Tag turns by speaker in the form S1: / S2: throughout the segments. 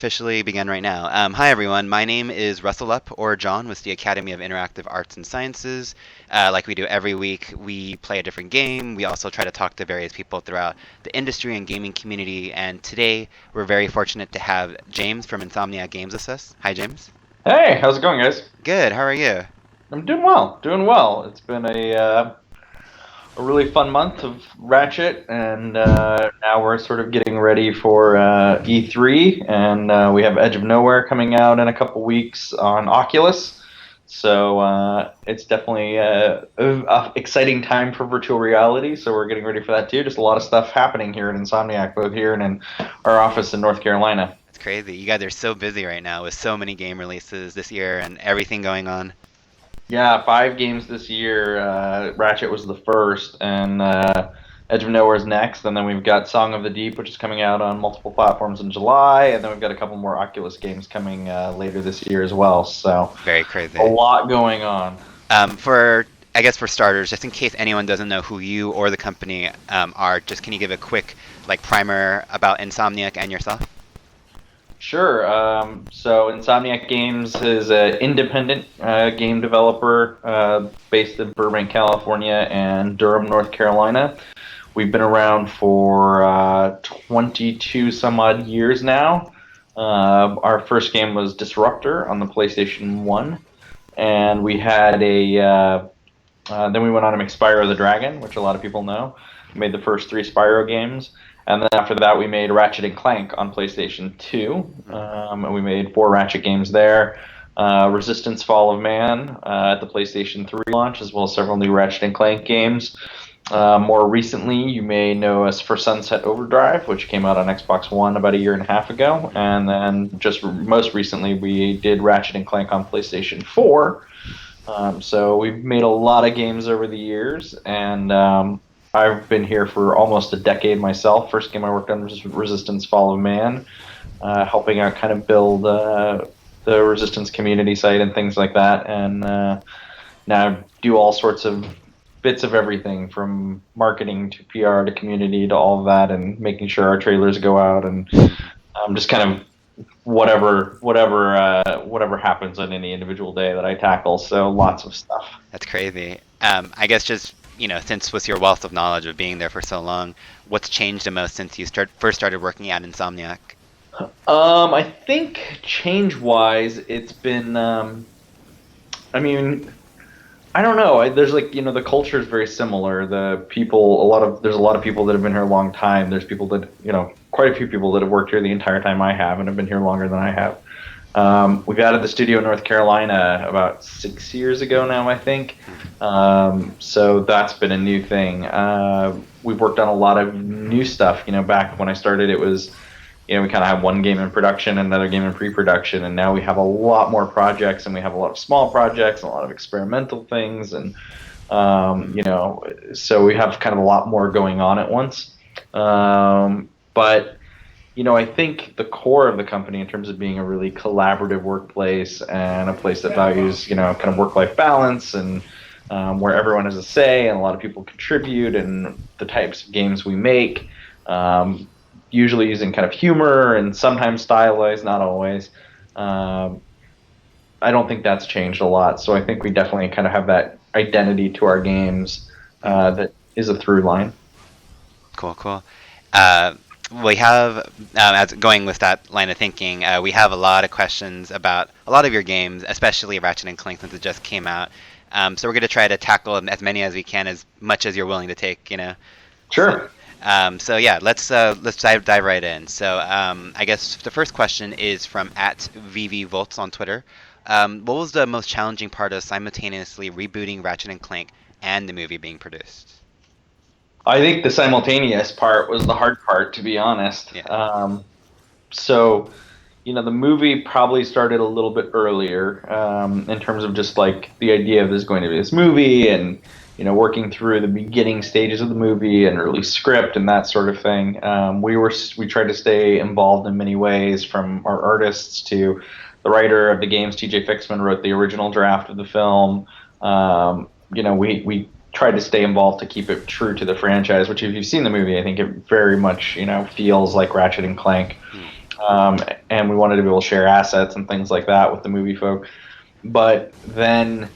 S1: Officially begin right now. Hi, everyone. My name is Russell Up, or John, with the Academy of Interactive Arts and Sciences. Like we do every week, we play a different game. We also try to talk to various people throughout the industry and gaming community. And today, we're very fortunate to have James from Insomniac Games with us. Hi, James.
S2: Hey, how's it going, guys?
S1: Good. How are you?
S2: I'm doing well, doing well. It's been a really fun month of Ratchet, and now we're sort of getting ready for E3, and we have Edge of Nowhere coming out in a couple weeks on Oculus. So it's definitely a exciting time for virtual reality. So we're getting ready for that too. Just a lot of stuff happening here at Insomniac, both here and in our office in North Carolina.
S1: It's crazy. You guys are so busy right now with so many game releases this year and everything going on.
S2: Yeah, 5 games this year. Ratchet was the first, and Edge of Nowhere is next. And then we've got Song of the Deep, which is coming out on multiple platforms in July. And then we've got a couple more Oculus games coming later this year as well. So
S1: Very
S2: a
S1: crazy.
S2: lot going on.
S1: For I guess for starters, just in case anyone doesn't know who you or the company are, just can you give a quick like primer about Insomniac and yourself?
S2: Sure. So Insomniac Games is an independent game developer based in Burbank, California, and Durham, North Carolina. We've been around for 22 some odd years now. Our first game was Disruptor on the PlayStation 1, and we had then we went on to make Spyro the Dragon, which a lot of people know. We made the first 3 Spyro games. And then after that, we made Ratchet and Clank on PlayStation 2. And we made 4 Ratchet games there. Resistance Fall of Man at the PlayStation 3 launch, as well as several new Ratchet and Clank games. More recently, you may know us for Sunset Overdrive, which came out on Xbox One about a year and a half ago. And then just most recently, we did Ratchet and Clank on PlayStation 4. So we've made a lot of games over the years, and I've been here for almost a decade myself. First game I worked on was Resistance Fall of Man, helping out kind of build the Resistance community site and things like that. And now do all sorts of bits of everything from marketing to PR to community to all of that, and making sure our trailers go out, and just kind of whatever happens on any individual day that I tackle. So lots of stuff.
S1: That's crazy. I guess just since with your wealth of knowledge of being there for so long, what's changed the most since you first started working at Insomniac?
S2: I think change-wise, it's been. I mean, I don't know. There's like the culture is very similar. The people, there's a lot of people that have been here a long time. There's people that quite a few people that have worked here the entire time I have, and have been here longer than I have. We got at the studio in North Carolina about 6 years ago now, I think. So that's been a new thing. We've worked on a lot of new stuff. Back when I started, it was, we kind of had one game in production, another game in pre-production, and now we have a lot more projects, and we have a lot of small projects, and a lot of experimental things, and so we have kind of a lot more going on at once. But I think the core of the company, in terms of being a really collaborative workplace and a place that values, kind of work-life balance, and where everyone has a say and a lot of people contribute, and the types of games we make, usually using kind of humor and sometimes stylized, not always. I don't think that's changed a lot. So I think we definitely kind of have that identity to our games that is a through line.
S1: Cool, cool. We have, as going with that line of thinking, we have a lot of questions about a lot of your games, especially Ratchet and Clank since it just came out. So we're going to try to tackle as many as we can, as much as you're willing to take.
S2: Sure.
S1: So yeah, let's dive right in. So I guess the first question is from @VVVolts on Twitter. What was the most challenging part of simultaneously rebooting Ratchet and Clank and the movie being produced?
S2: I think the simultaneous part was the hard part, to be honest.
S1: Yeah.
S2: So, the movie probably started a little bit earlier in terms of just like the idea of there's going to be this movie, and working through the beginning stages of the movie and early script and that sort of thing. We tried to stay involved in many ways, from our artists to the writer of the games. TJ Fixman wrote the original draft of the film. We tried to stay involved to keep it true to the franchise, which if you've seen the movie, I think it very much, feels like Ratchet and Clank. and we wanted to be able to share assets and things like that with the movie folk. But then,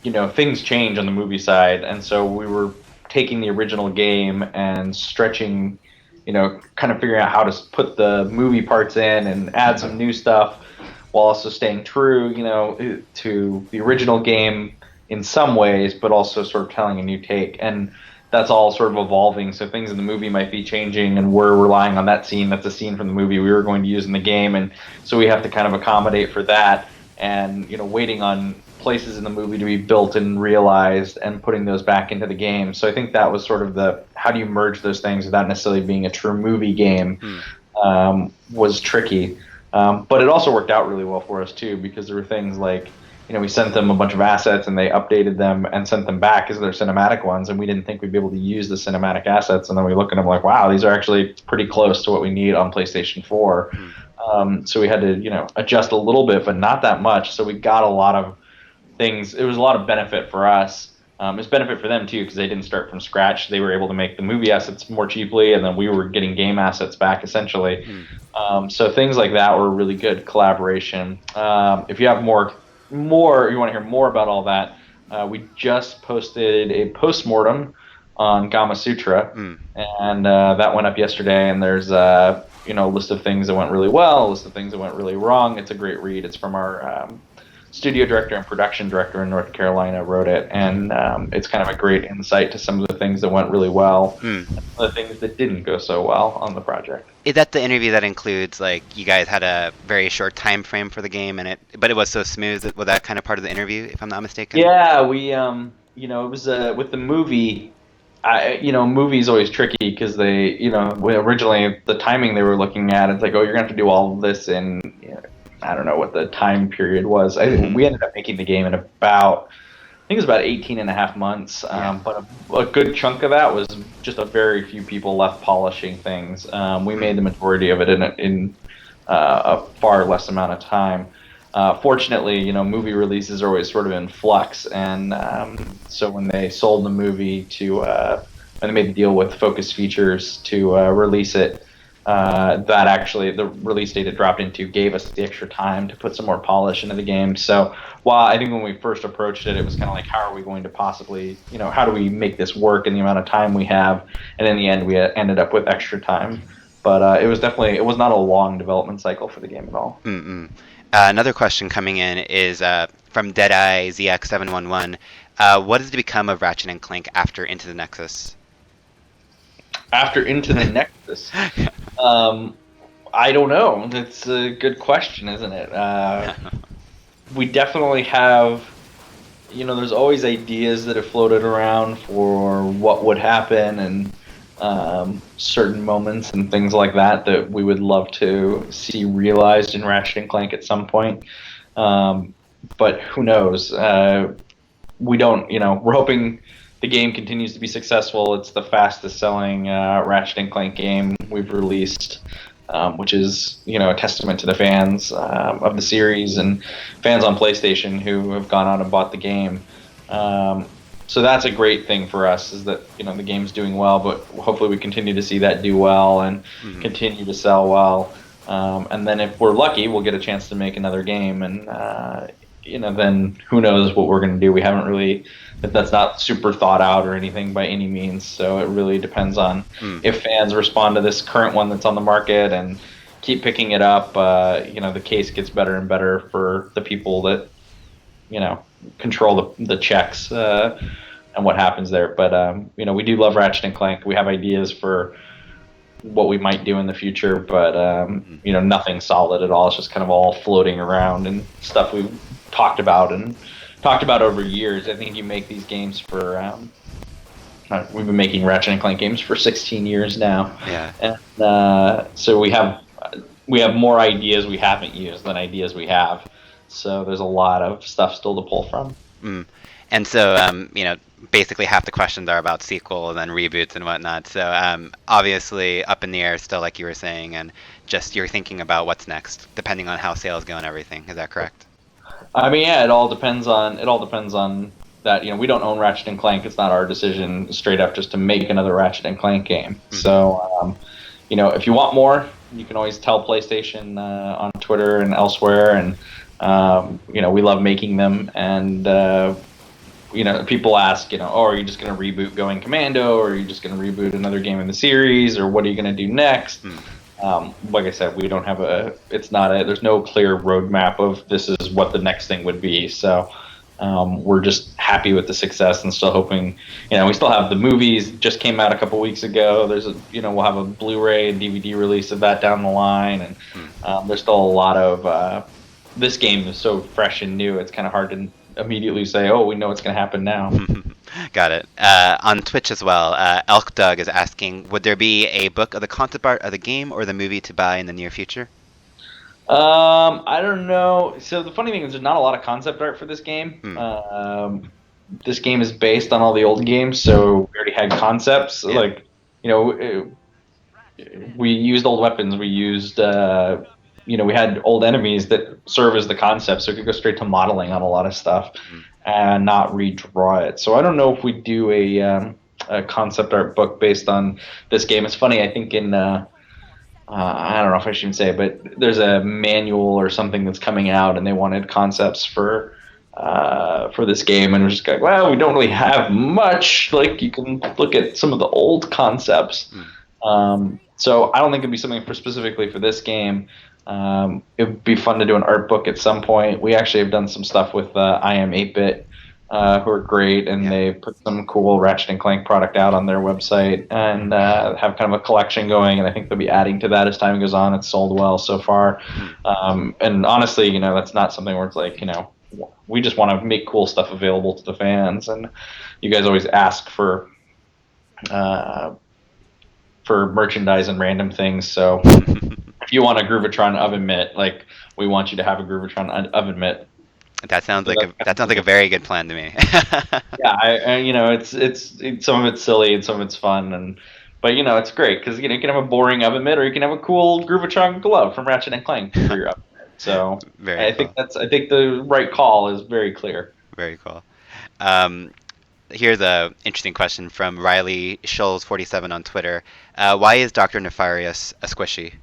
S2: things change on the movie side, and so we were taking the original game and stretching, kind of figuring out how to put the movie parts in and add some new stuff while also staying true, to the original game in some ways, but also sort of telling a new take. And that's all sort of evolving. So things in the movie might be changing, and we're relying on that scene. That's a scene from the movie we were going to use in the game, and so we have to kind of accommodate for that. And waiting on places in the movie to be built and realized, and putting those back into the game. So I think that was sort of the how do you merge those things without necessarily being a true movie game was tricky. But it also worked out really well for us too, because there were things like, we sent them a bunch of assets and they updated them and sent them back as their cinematic ones, and we didn't think we'd be able to use the cinematic assets. And then we look at them like, wow, these are actually pretty close to what we need on PlayStation 4. So we had to, adjust a little bit, but not that much. So we got a lot of things. It was a lot of benefit for us. It's benefit for them too, because they didn't start from scratch. They were able to make the movie assets more cheaply, and then we were getting game assets back essentially. So things like that were really good collaboration. If you have more, you want to hear more about all that, we just posted a postmortem on Gama Sutra, and that went up yesterday. And there's a list of things that went really well, a list of things that went really wrong. It's a great read. It's from our studio director and production director in North Carolina wrote it, and it's kind of a great insight to some of the things that went really well, and some of the things that didn't go so well on the project.
S1: Is that the interview that includes, like, you guys had a very short time frame for the game, but it was so smooth? Was that kind of part of the interview, if I'm not mistaken?
S2: Yeah, we it was with the movie. Movies always tricky because they, originally the timing they were looking at, it's like, oh, you're gonna have to do all of this in, I don't know what the time period was. We ended up making the game in about, I think it was about 18 and a half months. But a good chunk of that was just a very few people left polishing things. We made the majority of it in a far less amount of time. Fortunately, movie releases are always sort of in flux, and so when they sold the movie to, when they made the deal with Focus Features to release it, that actually the release date it dropped into gave us the extra time to put some more polish into the game. So while I think when we first approached it, it was kind of like, how are we going to possibly, how do we make this work in the amount of time we have? And in the end, we ended up with extra time. But it was not a long development cycle for the game at all.
S1: Another question coming in is from Deadeye ZX711. What is to become of Ratchet and Clank after Into the Nexus?
S2: After Into the Nexus? I don't know. It's a good question, isn't it? We definitely have, there's always ideas that have floated around for what would happen, and certain moments and things like that we would love to see realized in Ratchet and Clank at some point. But who knows? We don't, we're hoping the game continues to be successful. It's the fastest selling Ratchet and Clank game we've released, which is, a testament to the fans of the series and fans on PlayStation who have gone out and bought the game. So that's a great thing for us, is that, the game's doing well, but hopefully we continue to see that do well and continue to sell well. And then if we're lucky, we'll get a chance to make another game, and then who knows what we're going to do. We haven't really, that's not super thought out or anything by any means. So it really depends on if fans respond to this current one that's on the market and keep picking it up. The case gets better and better for the people that, control the checks and what happens there. But, we do love Ratchet and Clank. We have ideas for what we might do in the future, but, nothing solid at all. It's just kind of all floating around and stuff we've talked about over years. I think you make these games for, we've been making Ratchet and Clank games for 16 years now.
S1: Yeah.
S2: And so we have more ideas we haven't used than ideas we have. So there's a lot of stuff still to pull from.
S1: And so, basically half the questions are about sequels and reboots and whatnot. So obviously up in the air still, like you were saying, and just you're thinking about what's next, depending on how sales go and everything. Is that correct?
S2: I mean, yeah, it all depends on that. We don't own Ratchet and Clank. It's not our decision straight up just to make another Ratchet and Clank game. So, if you want more, You can always tell PlayStation on Twitter and elsewhere, and we love making them. And people ask, oh, are you just going to reboot Going Commando, or are you just going to reboot another game in the series, or what are you going to do next? Like I said, we don't have there's no clear roadmap of this is what the next thing would be. So we're just happy with the success and still hoping, we still have the movies just came out a couple weeks ago. We'll have a Blu-ray and DVD release of that down the line. And there's still a lot of, this game is so fresh and new. It's kind of hard to immediately say, oh, we know what's going to happen now.
S1: Got it. On Twitch as well, Elk Doug is asking, would there be a book of the concept art of the game or the movie to buy in the near future?
S2: I don't know. So the funny thing is, there's not a lot of concept art for this game. This game is based on all the old games, so we already had concepts.
S1: Yeah.
S2: Like, we used old weapons. We used, we had old enemies that serve as the concept, so we could go straight to modeling on a lot of stuff and not redraw it. So I don't know if we do a concept art book based on this game. It's funny. I think in I don't know if I should say, but there's a manual or something that's coming out, and they wanted concepts for this game, and we're just like, well, we don't really have much. Like, you can look at some of the old concepts. So I don't think it'd be something specifically for this game. It would be fun to do an art book at some point. We actually have done some stuff with I Am 8-Bit, who are great, and they put some cool Ratchet and Clank product out on their website, and have kind of a collection going, and I think they'll be adding to that as time goes on. It's sold well so far. And honestly, that's not something where it's like, we just want to make cool stuff available to the fans, and you guys always ask for merchandise and random things, so if you want a Groovatron oven mitt, like, we want you to have a Groovatron oven mitt.
S1: That sounds like a very good plan to me.
S2: Yeah, it's some of it's silly and some of it's fun, but it's great because you can have a boring oven mitt, or you can have a cool Groovatron glove from Ratchet and Clank for your oven mitt. So I think the right call is very clear.
S1: Very cool. Here's a interesting question from Riley Scholes47 on Twitter. Why is Dr. Nefarious a squishy?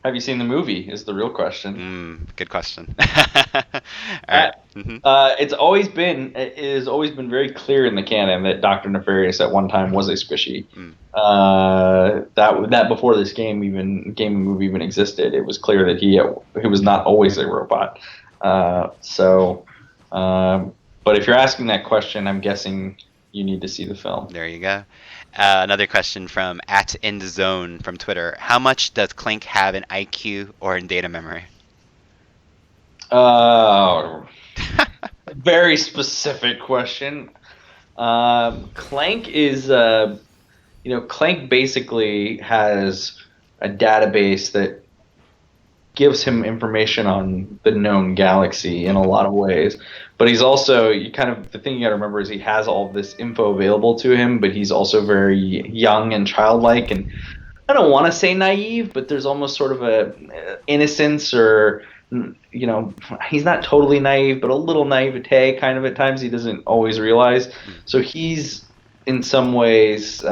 S2: Have you seen the movie? Is the real question.
S1: Good question.
S2: Right. It has always been very clear in the canon that Dr. Nefarious at one time was a squishy. That before this game and movie even existed, it was clear that he was not always a robot. But if you're asking that question, I'm guessing you need to see the film.
S1: There you go. Another question from @InTheZone from Twitter. How much does Clank have in IQ or in data memory?
S2: Very specific question. Clank is, Clank basically has a database that gives him information on the known galaxy in a lot of ways. But he's also, the thing you got to remember is he has all of this info available to him, but he's also very young and childlike, and I don't want to say naive, but there's almost sort of a innocence, or he's not totally naive, but a little naivete kind of at times he doesn't always realize. So he's in some ways,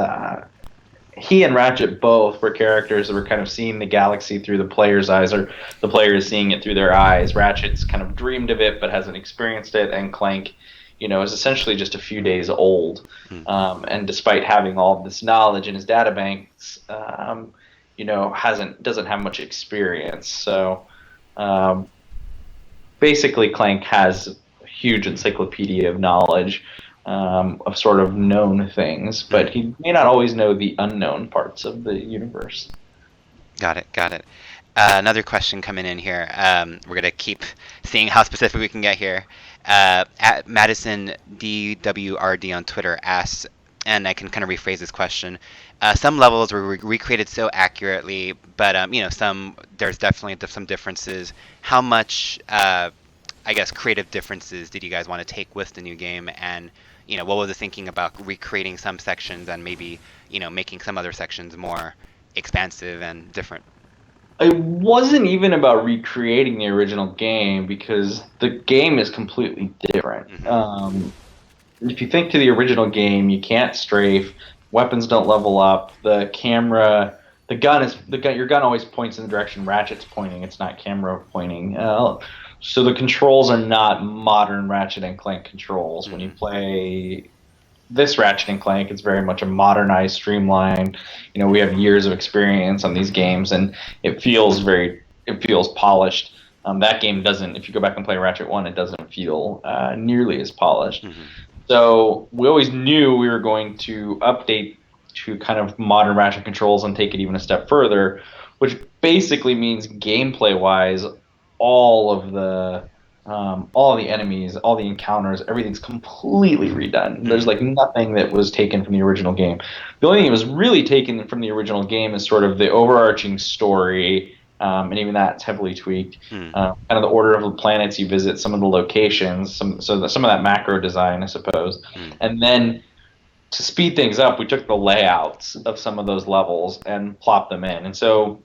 S2: he and Ratchet both were characters that were kind of seeing the galaxy through the player's eyes, or the player is seeing it through their eyes. Ratchet's kind of dreamed of it but hasn't experienced it, and Clank, is essentially just a few days old. And despite having all of this knowledge in his databanks, doesn't have much experience. So basically, Clank has a huge encyclopedia of knowledge. Of sort of known things, but he may not always know the unknown parts of the universe.
S1: Got it. Another question coming in here. We're going to keep seeing how specific we can get here. At Madison DWRD on Twitter asks, and I can kind of rephrase this question. Some levels were recreated so accurately, but there's definitely some differences. How much, creative differences did you guys want to take with the new game, and what was the thinking about recreating some sections and maybe, making some other sections more expansive and different?
S2: It wasn't even about recreating the original game, because the game is completely different. If you think to the original game, you can't strafe, weapons don't level up, the camera your gun always points in the direction Ratchet's pointing. It's not camera pointing. So the controls are not modern Ratchet and Clank controls. When you play this Ratchet and Clank, it's very much a modernized, streamlined. We have years of experience on these games, and it feels polished. That game doesn't. If you go back and play Ratchet 1, it doesn't feel nearly as polished.
S1: Mm-hmm.
S2: So we always knew we were going to update to kind of modern Ratchet controls and take it even a step further, which basically means gameplay-wise, all of the enemies, all the encounters, everything's completely redone. There's like nothing that was taken from the original game. The only thing that was really taken from the original game is sort of the overarching story, and even that's heavily tweaked. Kind of the order of the planets you visit, some of the locations, some of that macro design, I suppose, and then to speed things up, we took the layouts of some of those levels and plopped them in, and so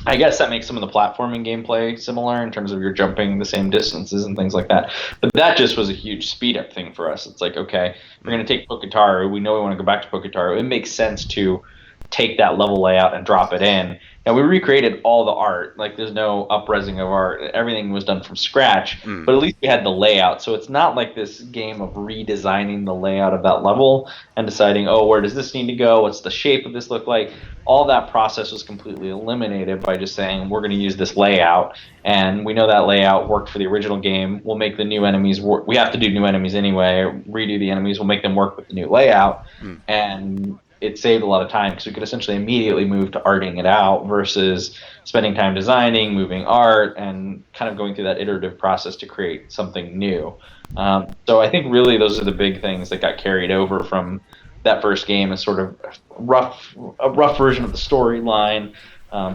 S2: I guess that makes some of the platforming gameplay similar in terms of you're jumping the same distances and things like that. But that just was a huge speed up thing for us. It's like, okay, we're going to take Poketaru. We know we want to go back to Poketaru. It makes sense to take that level layout and drop it in. And we recreated all the art. Like, there's no up-resing of art. Everything was done from scratch. But at least we had the layout. So it's not like this game of redesigning the layout of that level and deciding, oh, where does this need to go? What's the shape of this look like? All that process was completely eliminated by just saying, we're going to use this layout. And we know that layout worked for the original game. We'll make the new enemies work. We have to do new enemies anyway. Redo the enemies. We'll make them work with the new layout. And it saved a lot of time because we could essentially immediately move to arting it out versus spending time designing, moving art, and kind of going through that iterative process to create something new. So I think really those are the big things that got carried over from that first game, is sort of a rough version of the storyline,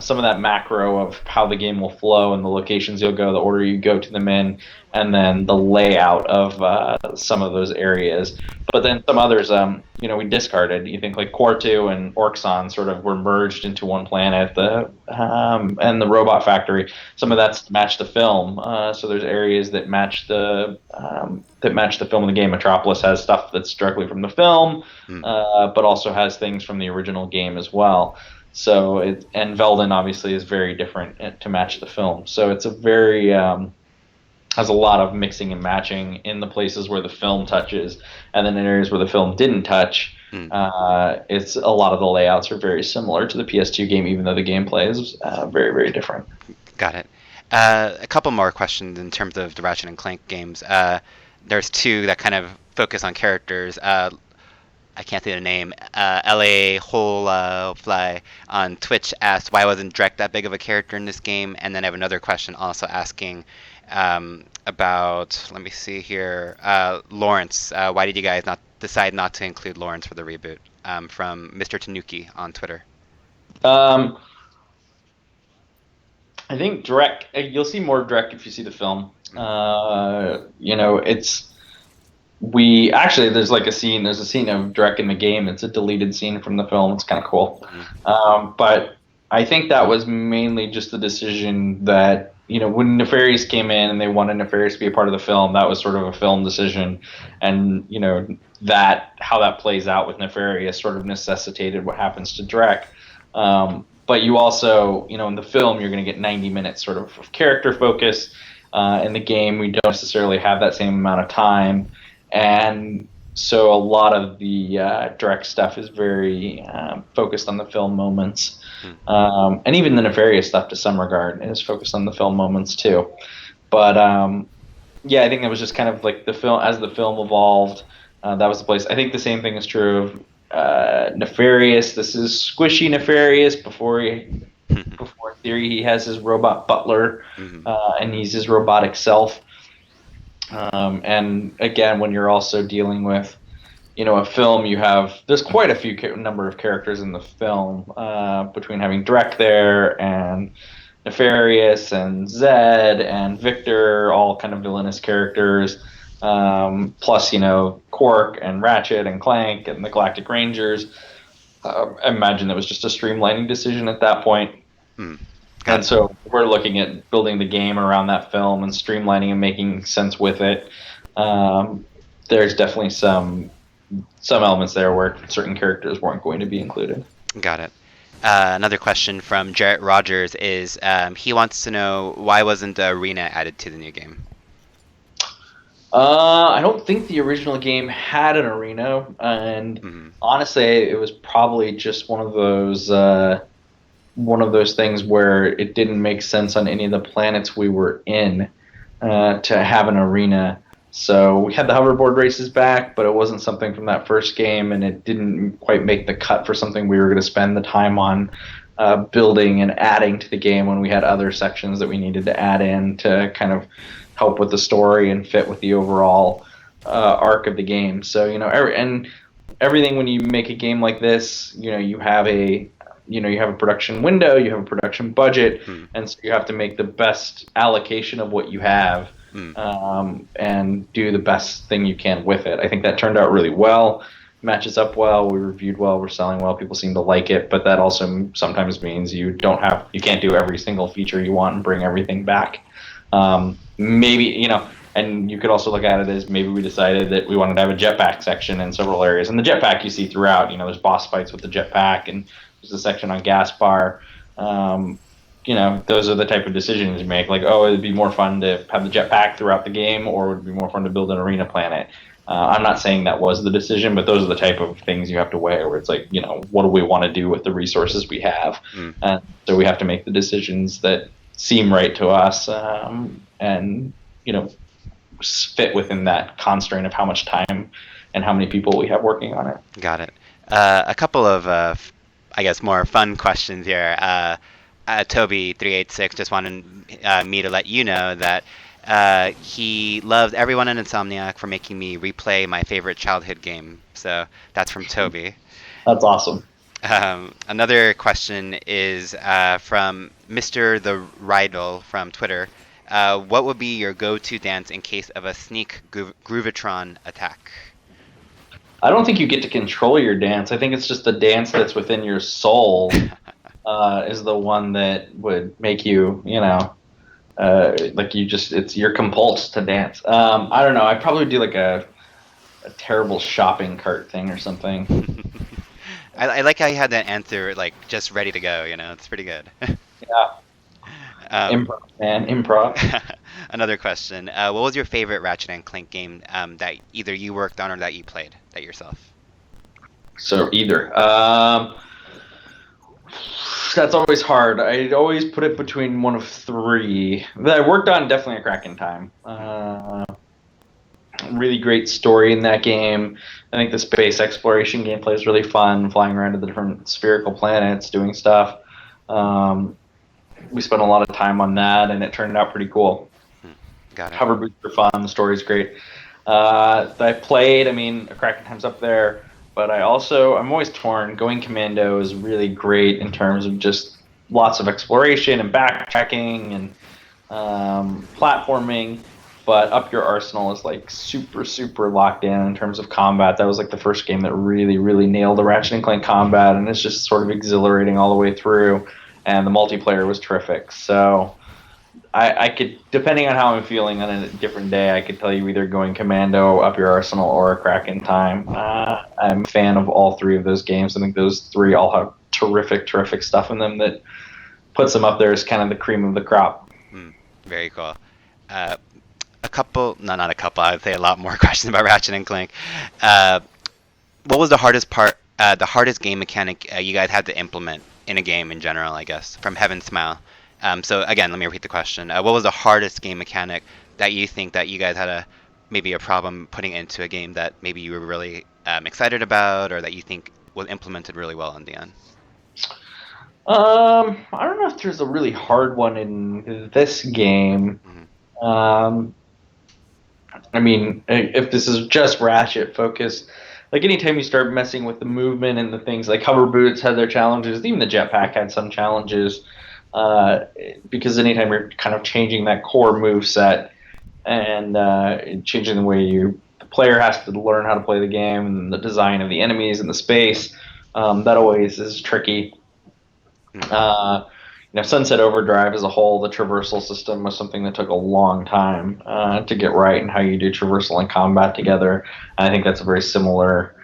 S2: some of that macro of how the game will flow and the locations you'll go, the order you go to them in, and then the layout of some of those areas. But then some others, we discarded. You think like Quartu and Orxon sort of were merged into one planet. And the Robot Factory, some of that's to match the film. So there's areas that match the film of the game. Metropolis has stuff that's directly from the film, but also has things from the original game as well. So and Velden obviously is very different to match the film. So it's a very has a lot of mixing and matching in the places where the film touches, and then in areas where the film didn't touch. It's a lot of the layouts are very similar to the PS2 game, even though the gameplay is very, very different.
S1: Got it. A couple more questions in terms of the Ratchet and Clank games. There's two that kind of focus on characters. I can't say the name. LA Whole Fly on Twitch asked, why wasn't Drek that big of a character in this game? And then I have another question also asking about, let me see here, Lawrence. Why did you guys decide not to include Lawrence for the reboot? From Mr. Tanuki on Twitter.
S2: I think Drek, you'll see more of Drek if you see the film. There's a scene of Drek in the game. It's a deleted scene from the film. It's kind of cool. But I think that was mainly just the decision that, when Nefarious came in and they wanted Nefarious to be a part of the film, that was sort of a film decision. And, how that plays out with Nefarious sort of necessitated what happens to Drek. But you also, in the film, you're going to get 90 minutes sort of character focus. In the game, we don't necessarily have that same amount of time. And so a lot of the Drek stuff is very focused on the film moments. And even the Nefarious stuff to some regard is focused on the film moments too. But I think that was just kind of like the film, as the film evolved, that was the place. I think the same thing is true of Nefarious. This is squishy Nefarious before in theory he has his robot butler, and he's his robotic self. And again, when you're also dealing with, a film, there's quite a few number of characters in the film, between having Drek there and Nefarious and Zed and Victor, all kind of villainous characters, plus, Quark and Ratchet and Clank and the Galactic Rangers. I imagine that was just a streamlining decision at that point. And so we're looking at building the game around that film and streamlining and making sense with it. There's definitely some elements there where certain characters weren't going to be included.
S1: Got it. Another question from Jarrett Rogers is he wants to know why wasn't the arena added to the new game?
S2: I don't think the original game had an arena, and
S1: Hmm.
S2: honestly, it was probably just one of those things where it didn't make sense on any of the planets we were in to have an arena. So we had the hoverboard races back, but it wasn't something from that first game, and it didn't quite make the cut for something we were going to spend the time on building and adding to the game when we had other sections that we needed to add in to kind of help with the story and fit with the overall arc of the game. So and everything when you make a game like this, you have a production window, you have a production budget,
S1: Hmm.
S2: and so you have to make the best allocation of what you have
S1: Hmm.
S2: and do the best thing you can with it. I think that turned out really well. Matches up well. We reviewed well. We're selling well. People seem to like it, but that also sometimes means you can't do every single feature you want and bring everything back. Maybe and you could also look at it as maybe we decided that we wanted to have a jetpack section in several areas, and the jetpack you see throughout. There's boss fights with the jetpack, and there's a section on Gaspar. Um, those are the type of decisions you make. Like, oh, it'd be more fun to have the jetpack throughout the game, or would it be more fun to build an arena planet? I'm not saying that was the decision, but those are the type of things you have to weigh. Where it's like, what do we want to do with the resources we have?
S1: Hmm.
S2: So we have to make the decisions that seem right to us, and fit within that constraint of how much time and how many people we have working on it.
S1: Got it. A couple of, I guess, more fun questions here. Toby386 just wanted me to let you know that he loves everyone in Insomniac for making me replay my favorite childhood game. So that's from Toby.
S2: That's awesome.
S1: Another question is from Mr. The Rydal from Twitter. What would be your go-to dance in case of a sneak Groovatron attack?
S2: I don't think you get to control your dance. I think it's just the dance that's within your soul is the one that would make you, like you're compulsed to dance. I don't know. I'd probably do like a terrible shopping cart thing or something.
S1: I like how you had that answer like just ready to go. It's pretty good.
S2: Yeah,
S1: um,
S2: improv, man, improv.
S1: Another question. What was your favorite Ratchet and Clank game that either you worked on or that you played that yourself?
S2: So either. That's always hard. I'd always put it between one of three that I worked on. Definitely a crack in time. Really great story in that game. I think the space exploration gameplay is really fun, flying around to the different spherical planets, doing stuff. Um, we spent a lot of time on that, and it turned out pretty cool.
S1: Hmm. Got it.
S2: Hover boots are fun. The story's great. I played. I mean, a crack in time's up there, but I'm always torn. Going Commando is really great in terms of just lots of exploration and backtracking and platforming, but Up Your Arsenal is like super, super locked in terms of combat. That was like the first game that really, really nailed the Ratchet and Clank combat, and it's just sort of exhilarating all the way through. And the multiplayer was terrific. So I could, depending on how I'm feeling on a different day, I could tell you either Going Commando, Up Your Arsenal, or A Crack in Time. I'm a fan of all three of those games. I think those three all have terrific, terrific stuff in them that puts them up there as kind of the cream of the crop.
S1: Very cool. Uh, a couple, no, not a couple. I would say a lot more questions about Ratchet and Clank. Uh, what was the hardest part, the hardest game mechanic you guys had to implement in a game in general? I guess from Heaven Smile. So again, let me repeat the question. What was the hardest game mechanic that you think that you guys had maybe a problem putting into a game that maybe you were really excited about, or that you think was implemented really well in the end?
S2: I don't know if there's a really hard one in this game.
S1: Hmm.
S2: Um, I mean, if this is just Ratchet focused, like anytime you start messing with the movement and the things, like hover boots had their challenges, even the jetpack had some challenges, uh, because anytime you're kind of changing that core move set and changing the player has to learn how to play the game and the design of the enemies and the space, that always is tricky.
S1: Hmm.
S2: Uh, Sunset Overdrive as a whole, the traversal system was something that took a long time to get right, and how you do traversal and combat together. And I think that's a very similar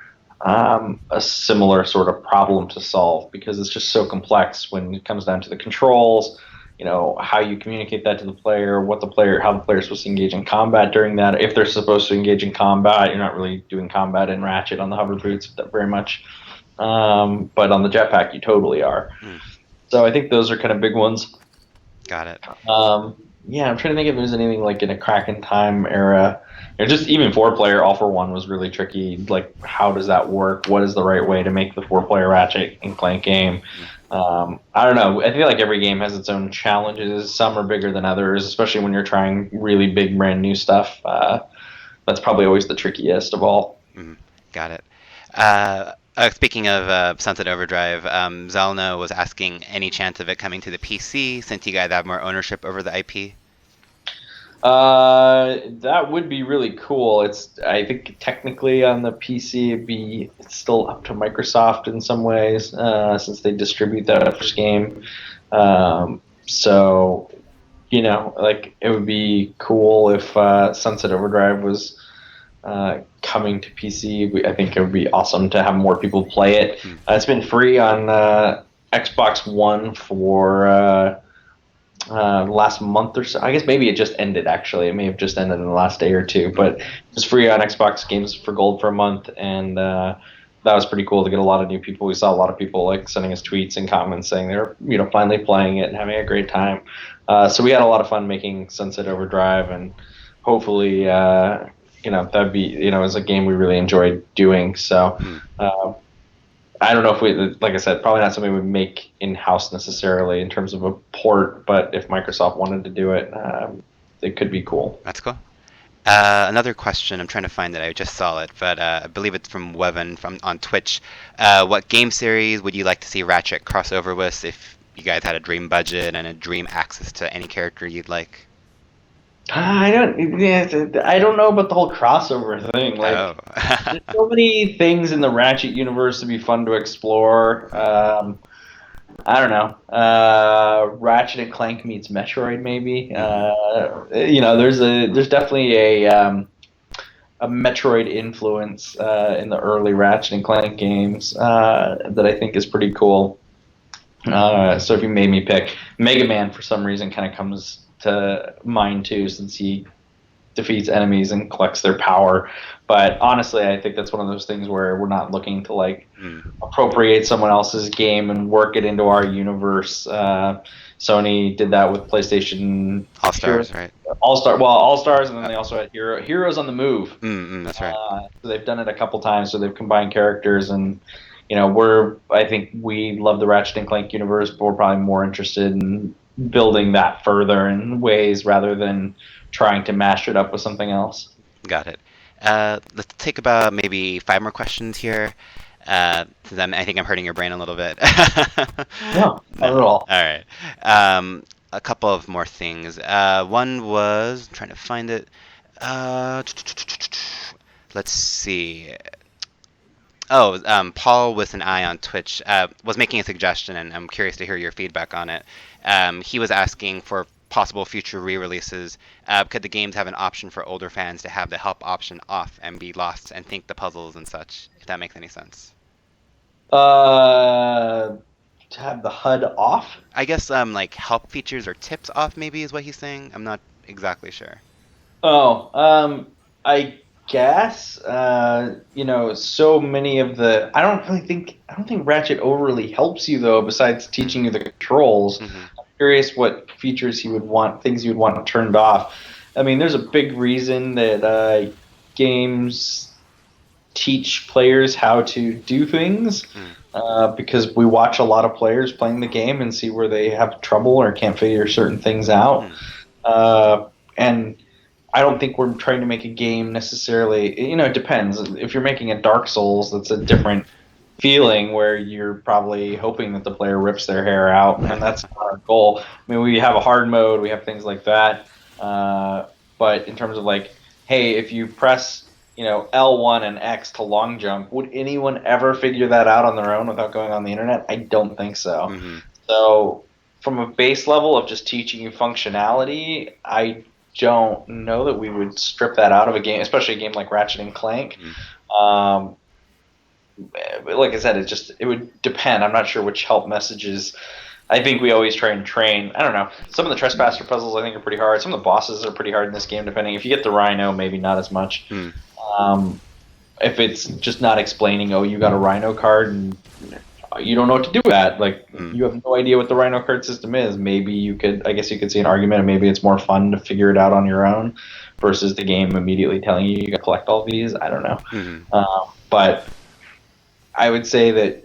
S2: a similar sort of problem to solve because it's just so complex when it comes down to the controls. How you communicate that to the player, how the player is supposed to engage in combat during that. If they're supposed to engage in combat, you're not really doing combat in Ratchet on the hover boots very much, but on the jetpack you totally are.
S1: Hmm.
S2: So I think those are kind of big ones.
S1: Got it.
S2: Yeah, I'm trying to think if there's anything like in a crack in time era. Just even 4 player All for One was really tricky. Like, how does that work? What is the right way to make the 4 player Ratchet and Clank game? I don't know. I feel like every game has its own challenges. Some are bigger than others, especially when you're trying really big, brand new stuff. That's probably always the trickiest of all.
S1: Mhm. Got it. Speaking of Sunset Overdrive, Zelno was asking any chance of it coming to the PC since you guys have more ownership over the IP.
S2: That would be really cool. I think technically on the PC, it's still up to Microsoft in some ways, since they distribute that first game. So, like it would be cool if Sunset Overdrive was coming to PC. I think it would be awesome to have more people play it.
S1: Hmm.
S2: It's been free on Xbox One for last month or so. I guess maybe it just ended actually. It may have just ended in the last day or two, but it was free on Xbox Games for Gold for a month, and that was pretty cool to get a lot of new people. We saw a lot of people like sending us tweets and comments saying they're finally playing it and having a great time. So we had a lot of fun making Sunset Overdrive, and hopefully that'd be is a game we really enjoyed doing. So. I don't know if like I said, probably not something we would make in house necessarily in terms of a port, but if Microsoft wanted to do it, it could be cool.
S1: That's cool. Another question, I'm trying to find it. I just saw it, but I believe it's from Wevan on Twitch. What game series would you like to see Ratchet cross over with if you guys had a dream budget and a dream access to any character you'd like?
S2: I don't. Yeah, I don't know about the whole crossover thing.
S1: Oh.
S2: Like, there's so many things in the Ratchet universe to be fun to explore. I don't know. Ratchet and Clank meets Metroid, maybe. There's definitely a Metroid influence in the early Ratchet and Clank games that I think is pretty cool. So if you made me pick, Mega Man for some reason kind of comes to mind too, since he defeats enemies and collects their power. But honestly, I think that's one of those things where we're not looking to like appropriate someone else's game and work it into our universe. Sony did that with PlayStation
S1: All Stars, right?
S2: All Stars, and then they also had Heroes on the Move.
S1: That's right.
S2: So they've done it a couple times. So they've combined characters, and I think we love the Ratchet and Clank universe, but we're probably more interested in building that further in ways rather than trying to mash it up with something else.
S1: Got it. Let's take about maybe 5 more questions here. I think I'm hurting your brain a little bit.
S2: No, not at all.
S1: All right. A couple of more things. One was I'm trying to find it. Let's see. Oh, Paul with an eye on Twitch was making a suggestion, and I'm curious to hear your feedback on it. He was asking for possible future re-releases. Could the games have an option for older fans to have the help option off and be lost and think the puzzles and such, if that makes any sense?
S2: To have the HUD off?
S1: I guess like help features or tips off maybe is what he's saying. I'm not exactly sure.
S2: Oh, I guess so many of the I don't think Ratchet overly helps you though, besides teaching you the controls. I'm curious what features things you would want turned off. I mean, there's a big reason that games teach players how to do things, because we watch a lot of players playing the game and see where they have trouble or can't figure certain things out. And I don't think we're trying to make a game necessarily. It depends. If you're making a Dark Souls, that's a different feeling where you're probably hoping that the player rips their hair out, and that's not our goal. I mean, we have a hard mode, we have things like that. But in terms of like, hey, if you press L1 and X to long jump, would anyone ever figure that out on their own without going on the internet? I don't think so. So from a base level of just teaching you functionality, I don't know that we would strip that out of a game, especially a game like Ratchet and Clank. like I said, it would depend. I'm not sure which help messages. I think we always try and train. I don't know. Some of the trespasser puzzles I think are pretty hard. Some of the bosses are pretty hard in this game, depending. If you get the rhino, maybe not as much.
S1: Hmm.
S2: Um, if it's just not explaining, oh, you got a rhino card and you don't know what to do with that. Like
S1: Hmm.
S2: you have no idea what the rhino card system is. Maybe I guess you could see an argument, and maybe it's more fun to figure it out on your own versus the game immediately telling you got to collect all these. I don't know,
S1: Hmm.
S2: but I would say that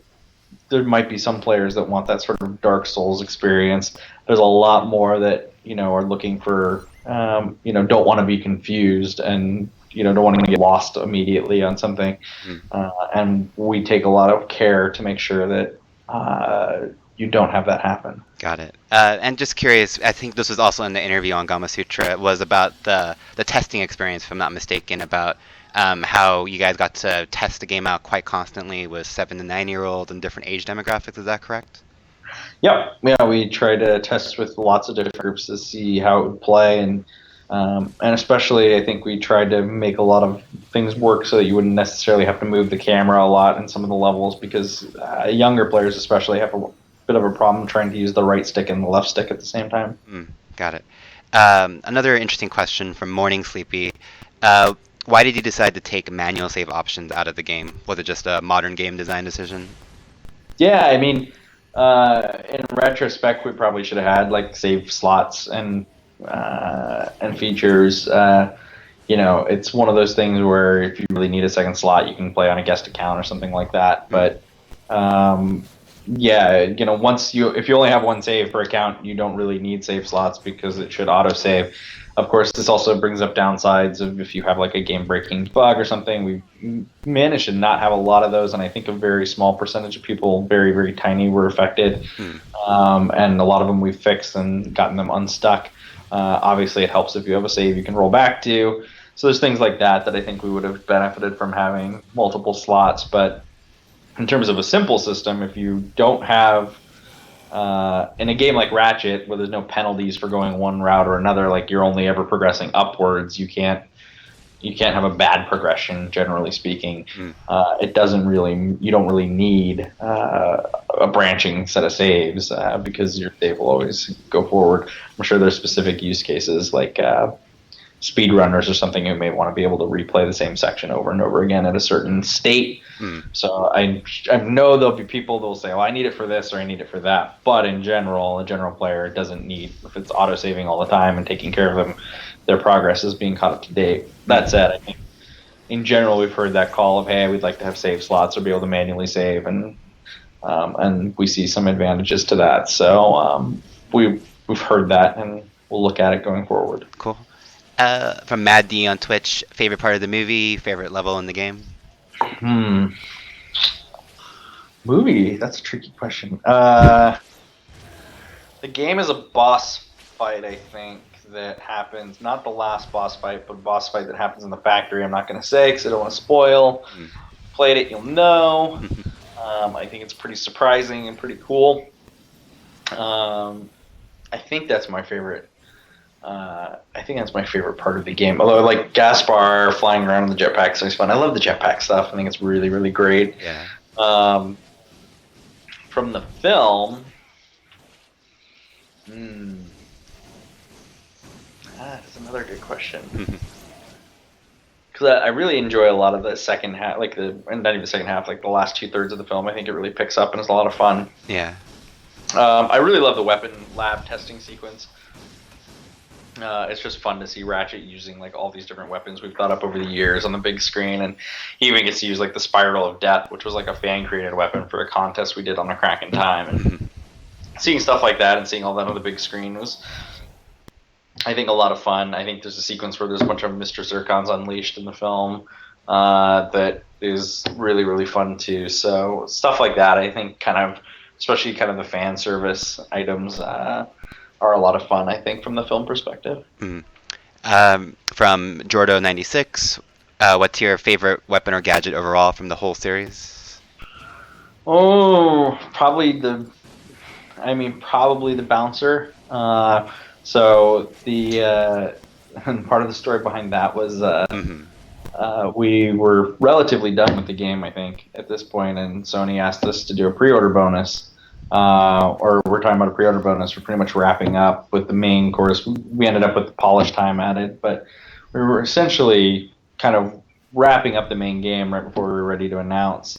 S2: there might be some players that want that sort of Dark Souls experience. There's a lot more that are looking for, don't want to be confused and don't want to get lost immediately on something.
S1: Hmm.
S2: And we take a lot of care to make sure that you don't have that happen.
S1: Got it. And just curious, I think this was also in the interview on Gama Sutra. It was about the testing experience, if I'm not mistaken, about how you guys got to test the game out quite constantly with 7 to 9 year olds and different age demographics. Is that correct?
S2: Yep. Yeah, we try to test with lots of different groups to see how it would play, and especially I think we tried to make a lot of things work so that you wouldn't necessarily have to move the camera a lot in some of the levels because younger players especially have a bit of a problem trying to use the right stick and the left stick at the same time.
S1: Got it. Another interesting question from Morning Sleepy. Why did you decide to take manual save options out of the game? Was it just a modern game design decision?
S2: Yeah, I mean, in retrospect, we probably should have had like save slots and features. It's one of those things where if you really need a second slot, you can play on a guest account or something like that.
S1: Mm,
S2: But yeah, if you only have one save per account, you don't really need save slots because it should auto save. Of course, this also brings up downsides of if you have like a game breaking bug or something. We managed to not have a lot of those, and I think a very small percentage of people, very very tiny, were affected.
S1: mm,
S2: And a lot of them we've fixed and gotten them unstuck. Obviously, it helps if you have a save you can roll back to. So there's things like that I think we would have benefited from having multiple slots. But in terms of a simple system, if you don't have in a game like Ratchet, where there's no penalties for going one route or another, like you're only ever progressing upwards, you can't have a bad progression. Generally speaking,
S1: mm.
S2: you don't really need a branching set of saves because your save will always go forward. I'm sure there's specific use cases like speedrunners or something who may want to be able to replay the same section over and over again at a certain state.
S1: Mm.
S2: So I know there'll be people that'll say, "Well, I need it for this or I need it for that." But in general, a general player doesn't need if it's auto saving all the time and taking care of them, their progress is being caught up to date. That said, I think in general we've heard that call of, "Hey, we'd like to have save slots or be able to manually save," and we see some advantages to that. So we've heard that and we'll look at it going forward.
S1: Cool. From Mad D on Twitch, favorite part of the movie, favorite level in the game?
S2: Hmm. Movie? That's a tricky question. The game is a boss fight, I think, that happens. Not the last boss fight, but a boss fight that happens in the factory. I'm not going to say because I don't want to spoil.
S1: Mm.
S2: Played it, you'll know. I think it's pretty surprising and pretty cool. I think that's my favorite. I think that's my favorite part of the game. Although, like Gaspar flying around in the jetpack is always fun. I love the jetpack stuff. I think it's really, really great.
S1: Yeah.
S2: From the film, that's another good question. Because I really enjoy a lot of the second half, and not even the second half, like the last 2/3 of the film. I think it really picks up and it's a lot of fun.
S1: Yeah.
S2: I really love the weapon lab testing sequence. It's just fun to see Ratchet using like all these different weapons we've thought up over the years on the big screen, and he even gets to use like the Spiral of Death, which was like a fan created weapon for a contest we did on the Crack in Time, and seeing stuff like that and seeing all that on the big screen was, I think, a lot of fun. I think there's a sequence where there's a bunch of Mr. Zircons unleashed in the film that is really, really fun too. So stuff like that, I think, especially kind of the fan service items, are a lot of fun, I think, from the film perspective.
S1: Mm. From Jordo96, what's your favorite weapon or gadget overall from the whole series?
S2: Oh, probably the bouncer. So the and part of the story behind that was we were relatively done with the game, I think, at this point, and Sony asked us to do a pre-order bonus. Or we're talking about a pre-order bonus. We're pretty much wrapping up with the main course. We ended up with the polish time added, but we were essentially kind of wrapping up the main game right before we were ready to announce.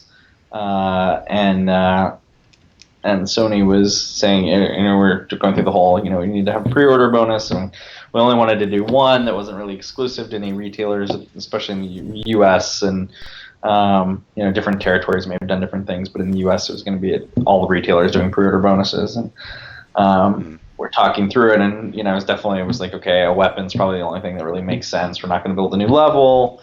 S2: And Sony was saying, we're going through the whole, we need to have a pre-order bonus, and we only wanted to do one that wasn't really exclusive to any retailers, especially in the U.S. and different territories may have done different things, but in the U.S. it was going to be all the retailers doing pre-order bonuses, and we're talking through it, and it was like, okay, a weapon's probably the only thing that really makes sense. We're not going to build a new level.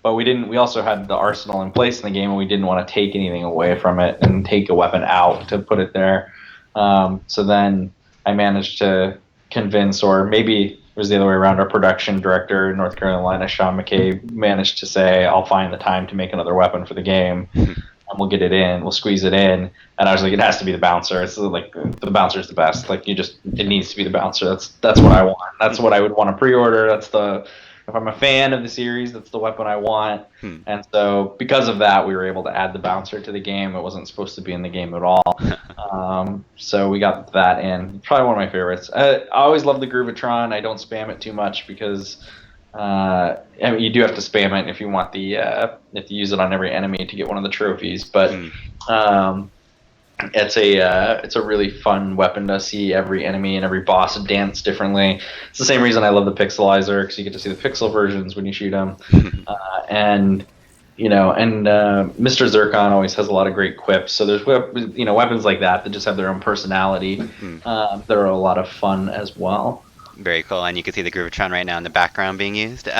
S2: But we also had the arsenal in place in the game, and we didn't want to take anything away from it and take a weapon out to put it there. So then I managed to convince, or maybe it was the other way around, our production director in North Carolina, Sean McCabe, managed to say, I'll find the time to make another weapon for the game, and we'll get it in, we'll squeeze it in. And I was like, it has to be the bouncer. It's like, the bouncer's the best. Like, it needs to be the bouncer. That's what I want. That's what I would want to pre-order. If I'm a fan of the series, that's the weapon I want. And so because of that, we were able to add the bouncer to the game. It wasn't supposed to be in the game at all. So we got that in. Probably one of my favorites. I always love the Groovatron. I don't spam it too much because you do have to spam it if you want you have to use it on every enemy to get one of the trophies. But it's a really fun weapon to see every enemy and every boss dance differently. It's the same reason I love the pixelizer, because you get to see the pixel versions when you shoot them. And Mr. Zircon always has a lot of great quips. So there's weapons like that just have their own personality. They're a lot of fun as well.
S1: Very cool, and you can see the Groovatron right now in the background being used.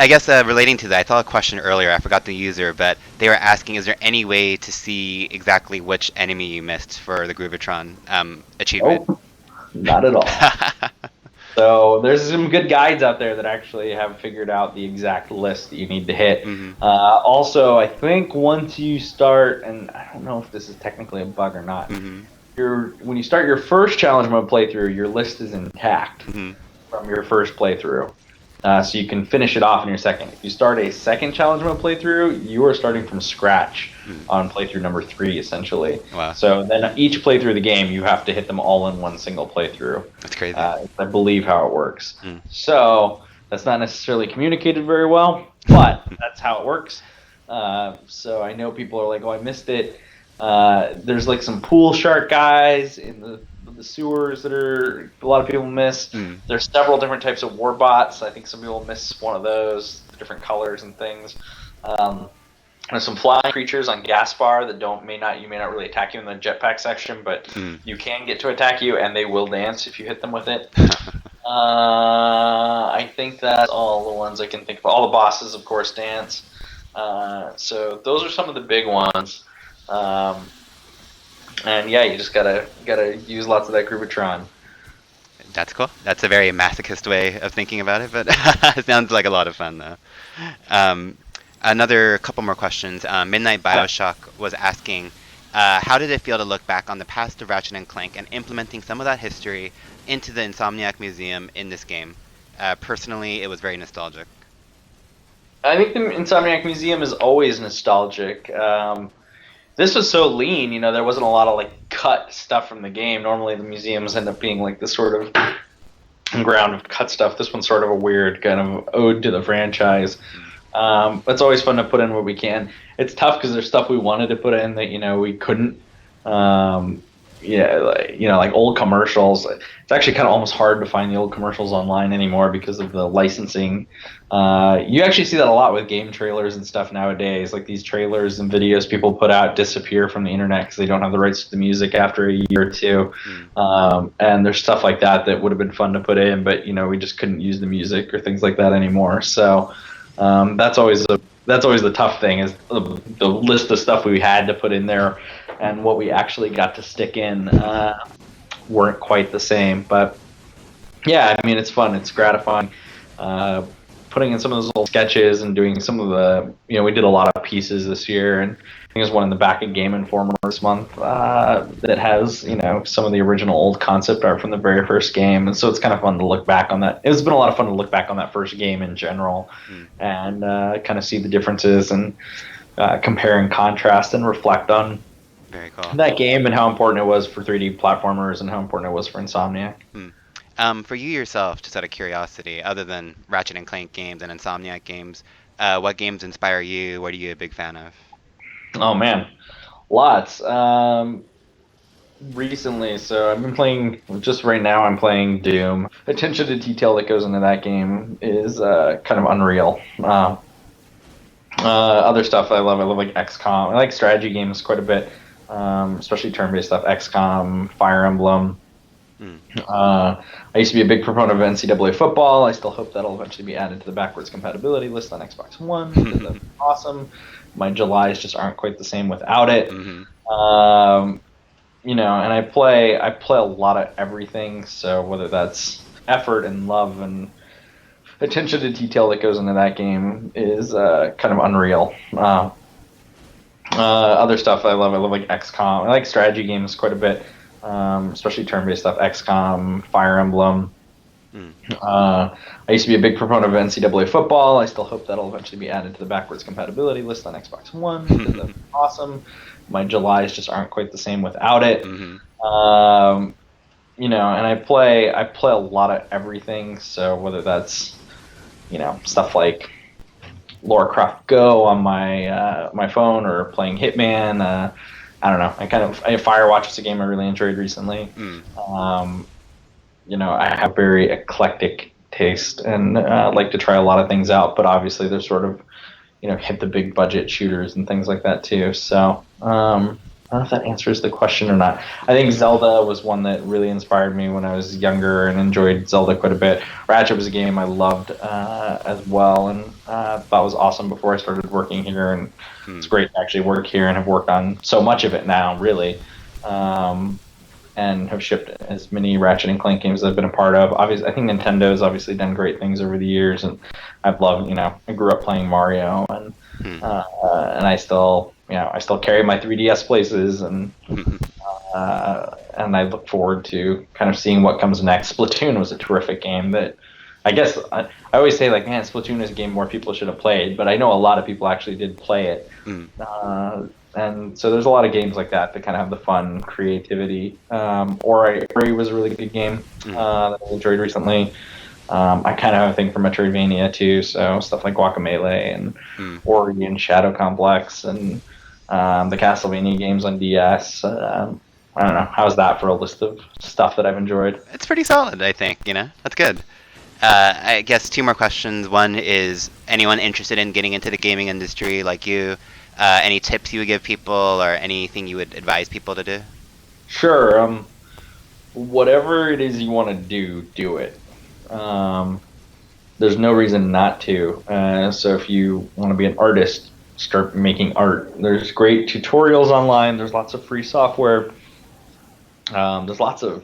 S1: I guess relating to that, I saw a question earlier, I forgot the user, but they were asking, is there any way to see exactly which enemy you missed for the Groovatron achievement?
S2: Oh, not at all. So there's some good guides out there that actually have figured out the exact list that you need to hit. Also, I think once you start, and I don't know if this is technically a bug or not, when you start your first challenge mode playthrough, your list is intact from your first playthrough. So you can finish it off in your second. If you start a second challenge mode playthrough, you are starting from scratch on playthrough number 3, essentially.
S1: Wow.
S2: So then each playthrough of the game, you have to hit them all in one single playthrough.
S1: That's crazy.
S2: I believe how it works. So that's not necessarily communicated very well, but that's how it works. So I know people are like, oh, I missed it. There's like some pool shark guys in the sewers that a lot of people miss. There's several different types of war bots. I think some people miss one of those, different colors and things. There's some flying creatures on Gaspar that you may not really attack you in the jetpack section, but you can get to attack you, and they will dance if you hit them with it. I think that's all the ones I can think of. All the bosses, of course, dance. So those are some of the big ones. And yeah, you just gotta use lots of that Groovatron.
S1: That's cool. That's a very masochist way of thinking about it, but it sounds like a lot of fun though. Another couple more questions. Midnight Bioshock was asking, how did it feel to look back on the past of Ratchet and Clank and implementing some of that history into the Insomniac Museum in this game? Personally, it was very nostalgic.
S2: I think the Insomniac Museum is always nostalgic. This was so lean, there wasn't a lot of cut stuff from the game. Normally the museums end up being this sort of ground of cut stuff. This one's sort of a weird kind of ode to the franchise. It's always fun to put in what we can. It's tough because there's stuff we wanted to put in that we couldn't. Like old commercials. It's actually kind of almost hard to find the old commercials online anymore because of the licensing. You actually see that a lot with game trailers and stuff nowadays. Like these trailers and videos people put out disappear from the internet because they don't have the rights to the music after a year or two. And there's stuff like that would have been fun to put in, but we just couldn't use the music or things like that anymore. So that's always the tough thing, is the list of stuff we had to put in there and what we actually got to stick in weren't quite the same. But yeah, I mean, it's fun, it's gratifying. putting in some of those little sketches and doing some of the, we did a lot of pieces this year, and I think there's one in the back of Game Informer this month that has, some of the original old concept art from the very first game, and so it's kind of fun to look back on that. It's been a lot of fun to look back on that first game in general, and kind of see the differences and compare and contrast and reflect on
S1: Very cool.
S2: that game and how important it was for 3D platformers and how important it was for Insomniac.
S1: For you yourself, just out of curiosity, other than Ratchet and Clank games and Insomniac games, what games inspire you? What are you a big fan of?
S2: Oh man, lots. Recently, so I've been playing. Just right now, I'm playing Doom. Attention to detail that goes into that game is kind of unreal. Other stuff I love like XCOM. I like strategy games quite a bit, especially turn-based stuff. XCOM, Fire Emblem. I used to be a big proponent of NCAA football. I still hope that'll eventually be added to the backwards compatibility list on Xbox One. That's awesome. My Julys just aren't quite the same without it. And I play a lot of everything. So whether that's effort and love and attention to detail that goes into that game is kind of unreal. Other stuff I love like XCOM. I like strategy games quite a bit, especially turn-based stuff. XCOM, Fire Emblem. I used to be a big proponent of NCAA football. I still hope that'll eventually be added to the backwards compatibility list on Xbox One. That's awesome. My Julys just aren't quite the same without it. And I play a lot of everything. So whether that's stuff like Lara Croft Go on my phone or playing Hitman. I don't know. Firewatch was a game I really enjoyed recently. I have very eclectic taste and like to try a lot of things out, but obviously there's sort of, hit the big budget shooters and things like that too. So I don't know if that answers the question or not. I think Zelda was one that really inspired me when I was younger and enjoyed Zelda quite a bit. Ratchet was a game I loved as well, and thought was awesome before I started working here. And it's great to actually work here and have worked on so much of it now, really. And have shipped as many Ratchet and Clank games as I've been a part of. Obviously, I think Nintendo's obviously done great things over the years, and I've loved. I grew up playing Mario, and I still carry my 3DS places, and I look forward to kind of seeing what comes next. Splatoon was a terrific game that I guess I always say, like, man, Splatoon is a game more people should have played, but I know a lot of people actually did play it. And so there's a lot of games like that kind of have the fun, creativity. Ori was a really good game that I enjoyed recently. I kind of have a thing for Metroidvania too, so stuff like Guacamelee and Ori and Shadow Complex and the Castlevania games on DS. I don't know. How's that for a list of stuff that I've enjoyed?
S1: It's pretty solid, I think. That's good. I guess two more questions. One is, anyone interested in getting into the gaming industry like you? Any tips you would give people, or anything you would advise people to do?
S2: Sure. Whatever it is you want to do it. There's no reason not to. So if you want to be an artist, start making art. There's great tutorials online. There's lots of free software. There's lots of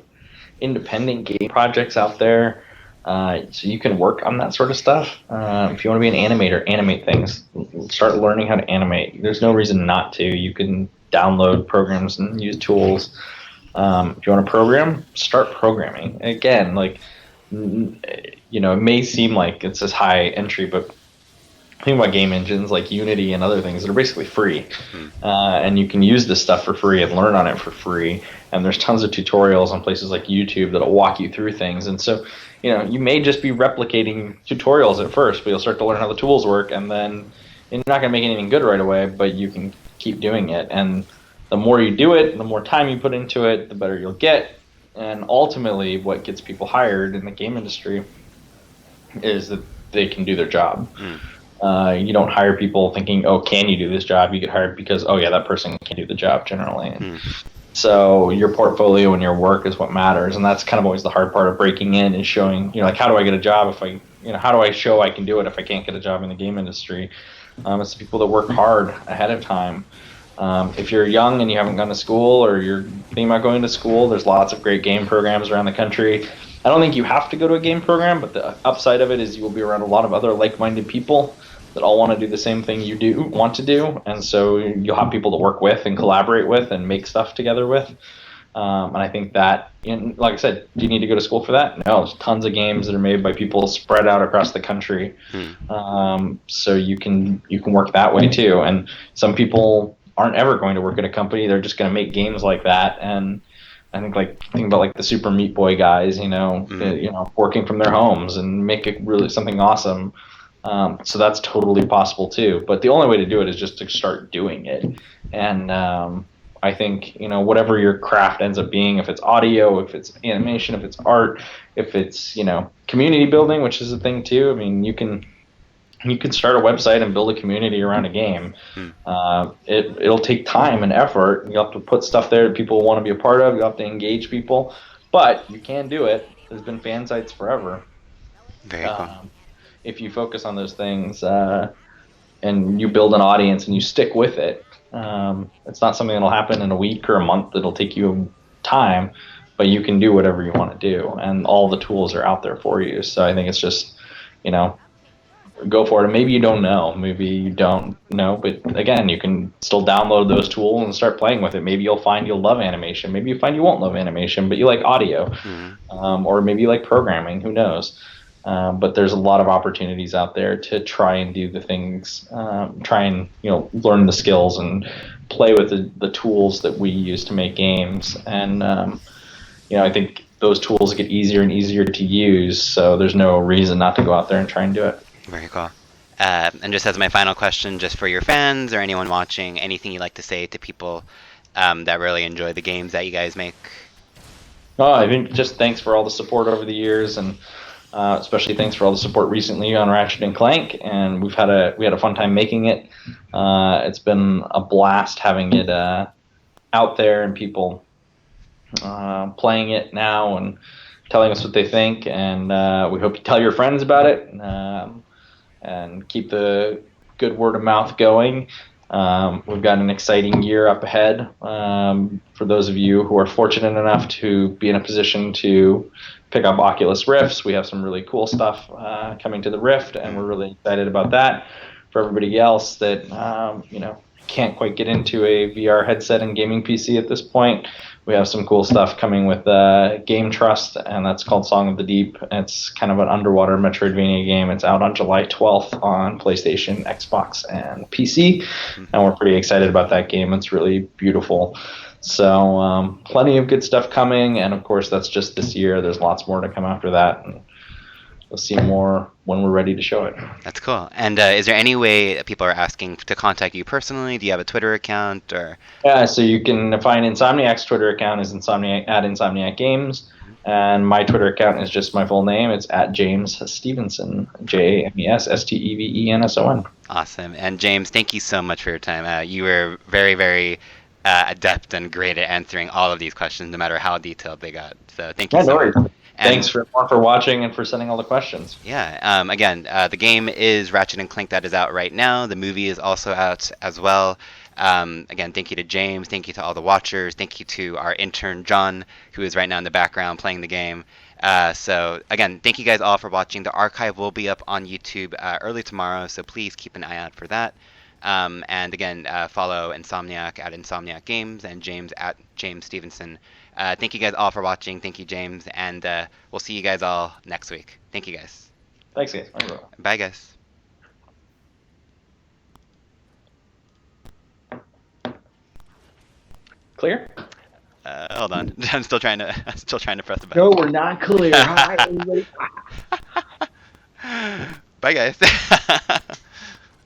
S2: independent game projects out there. So you can work on that sort of stuff. If you want to be an animator, animate things. Start learning how to animate. There's no reason not to. You can download programs and use tools. If you want to program, start programming. Again, it may seem like it's this high entry, but think about game engines like Unity and other things that are basically free. And you can use this stuff for free and learn on it for free. And there's tons of tutorials on places like YouTube that'll walk you through things. And so, you may just be replicating tutorials at first, but you'll start to learn how the tools work, and then you're not going to make anything good right away, but you can keep doing it. And the more you do it, the more time you put into it, the better you'll get. And ultimately, what gets people hired in the game industry is that they can do their job. You don't hire people thinking, oh, can you do this job? You get hired because, oh, yeah, that person can do the job generally. So your portfolio and your work is what matters, and that's kind of always the hard part of breaking in, is showing, how do I get a job if how do I show I can do it if I can't get a job in the game industry? It's the people that work hard ahead of time. If you're young and you haven't gone to school, or you're thinking about going to school, there's lots of great game programs around the country. I don't think you have to go to a game program, but the upside of it is you will be around a lot of other like-minded people that all want to do the same thing you do want to do, and so you'll have people to work with and collaborate with and make stuff together with. And I think that, like I said, do you need to go to school for that? No, there's tons of games that are made by people spread out across the country, so you can work that way too. And some people aren't ever going to work at a company; they're just going to make games like that. And I think about like the Super Meat Boy guys, working from their homes and make it really something awesome. So that's totally possible too. But the only way to do it is just to start doing it. And I think whatever your craft ends up being, if it's audio, if it's animation, if it's art, if it's community building, which is a thing too. I mean, you can start a website and build a community around a game. It'll take time and effort. You have to put stuff there that people want to be a part of. You have to engage people, but you can do it. There's been fan sites forever.
S1: Very cool.
S2: If you focus on those things and you build an audience and you stick with it, it's not something that'll happen in a week or a month. It'll take you time, but you can do whatever you want to do, and all the tools are out there for you. So I think it's just, go for it. And maybe you don't know, but again, you can still download those tools and start playing with it. Maybe you'll find you'll love animation. Maybe you find you won't love animation, but you like audio, or maybe you like programming. Who knows? But there's a lot of opportunities out there to try and do the things, try and learn the skills and play with the tools that we use to make games. And I think those tools get easier and easier to use, so there's no reason not to go out there and try and do it.
S1: Very cool. And just as my final question, just for your fans or anyone watching, anything you'd like to say to people that really enjoy the games that you guys make?
S2: Oh, I think just thanks for all the support over the years, and especially thanks for all the support recently on Ratchet and Clank. And we had a fun time making it. It's been a blast having it out there and people playing it now and telling us what they think. And we hope you tell your friends about it. And keep the good word of mouth going. We've got an exciting year up ahead. For those of you who are fortunate enough to be in a position to pick up Oculus Rifts, we have some really cool stuff coming to the Rift, and we're really excited about that. For everybody else that can't quite get into a VR headset and gaming PC at this point, we have some cool stuff coming with Game Trust, and that's called Song of the Deep. It's kind of an underwater Metroidvania game. It's out on July 12th on PlayStation, Xbox, and PC, and we're pretty excited about that game. It's really beautiful. So plenty of good stuff coming, and of course that's just this year. There's lots more to come after that, and we'll see more when we're ready to show it.
S1: That's cool. And is there any way that people are asking to contact you personally? Do you have a Twitter account or?
S2: Yeah, so you can find Insomniac's Twitter account is Insomniac Games, and my Twitter account is just my full name. It's at James Stevenson, JamesStevenson.
S1: Awesome. And James, thank you so much for your time. You were very, very adept and great at answering all of these questions, no matter how detailed they got. So thank you so much.
S2: Thanks for watching and for sending all the questions.
S1: Yeah. Again, the game is Ratchet and Clank that is out right now. The movie is also out as well. Again, thank you to James. Thank you to all the watchers. Thank you to our intern, John, who is right now in the background playing the game. So, again, thank you guys all for watching. The archive will be up on YouTube early tomorrow, so please keep an eye out for that. And again, follow Insomniac at Insomniac Games and James at James Stevenson. Thank you guys all for watching. Thank you, James. And we'll see you guys all next week. Thank you, guys.
S2: Thanks, guys.
S1: Bye, guys.
S2: Clear?
S1: Hold on. I'm still trying to press the button.
S2: No, we're not clear. Hi, everybody.
S1: Bye, guys.